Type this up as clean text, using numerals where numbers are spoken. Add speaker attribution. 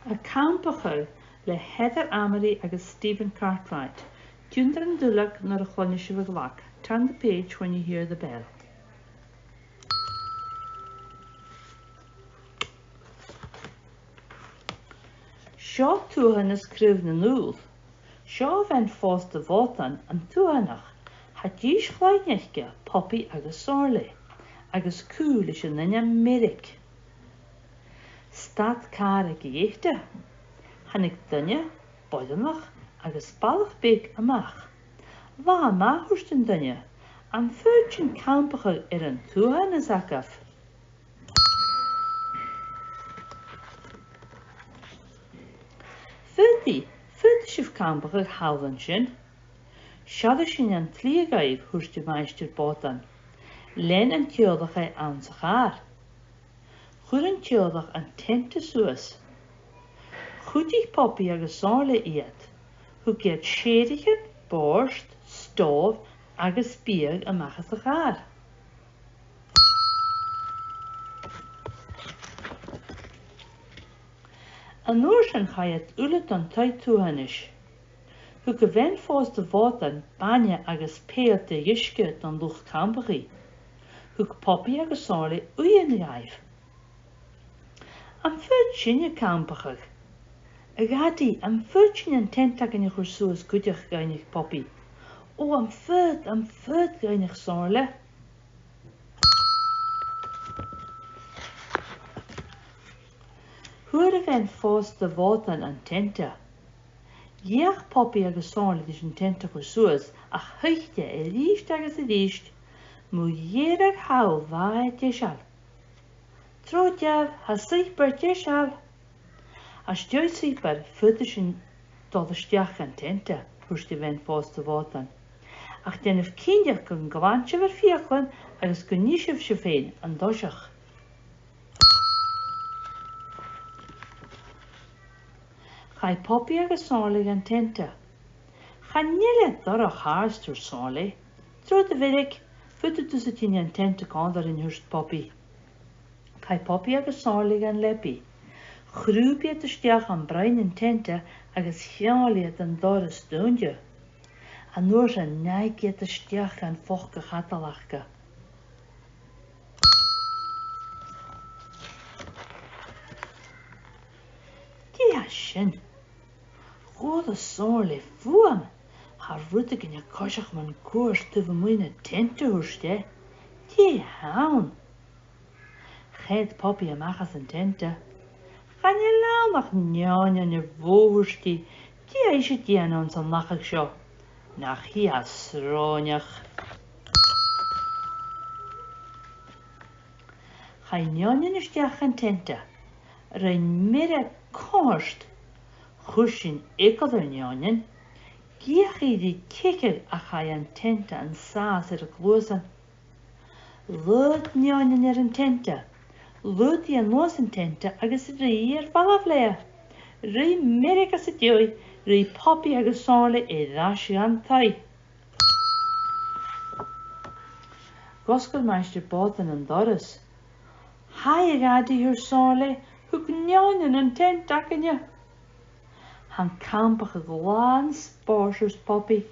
Speaker 1: A campachar le Heather Amory agus Stephen Cartwright. Dúndar an dúlag nar a chluinne si bh glach. Turn the page when you hear the bell. Seo túhan is cruimh na núl. Seo bhain fós de bhótan an túhanach. Ha díos chláineiche Poppy agus Sorley, agus cúil is an nine Miric. Stad car ag échte. Hannig dunne, boidanach agus ballach big amach. Bha máthúst an dunne, an fúirtin campachar an túhan is acaf. Fúdi sibh campachar halvan sin. Siada sin an tlíagaibh thuirte meistear bótan. Len an teodach é an sa chár. Chur an teodach an tente suas. Chudíh Poppy agus Sorley iad, hu géad séirichen, borst, stóv agus bíag amachas a chár. An nuair sin chaiad ulat an taid túhanis. Hu go bhain fós de bhótan baine agus péad de dhiisce don luch campachaí. Hu Poppy agus Sorley uan gaibh. An fud sinne campachach. A gadi an fud sin an tentach in chur suas gudeach gainig Poppy. O an fud gainig Sorley. Huair a bhain fós de bhótan an tenta. Dheach Poppy agus Sorley is an tenta chur suas ach thuigte a ríist agus a ríist. Mú dhéarach hail bhaid deisial. Tródeamh ha sípar deisial. As deoid sípar fuidir sin dodaisteach an tenta thuirste bhain fós de bhótan. Ach déanamh cíneach go ghainte bhar fiachlan agus go níosibh se féin an dóiseach. Chai Poppy agus Sorley an tenta. Cha níle dor a cháirstúr Sorley. Tród a bhiric fuidir dus a tíine an tenta gándar in thuirst Poppy. Chai Poppy agus Sorley an lepi. Chrúbiad isteach an brain an tenta agus cheáliad an doras dúnde. An nuair an neigiad isteach an fochga chatalachga. Dia sin. Chód a Sorley fuam. Har rudig in a cosach man cuars tuva muine tenta húrste. Dia haun. Chéad Poppy amachas an tenta. Gan je lánach neáin an bhóhúrstí, tí é sé déanán san nachach seo, nach hí a sráineach. Cha neáin isteach an tenta, rain mire cóst, chuir sin écad ar neáin, gíach iad ciceir a cha an tenta an sás ar a glósan. Lud neáin ar an tenta, Lud an nos an tenta agus rí ar ballaf lea. Rí Miric as a dioi, rí Poppy agus Sorley ráisi an tai. Goscail meistear bótan an doras. Hai a gadi hur Sorley, hu gneáin an tenta acinne. Han campach a glán spáisirs Poppy.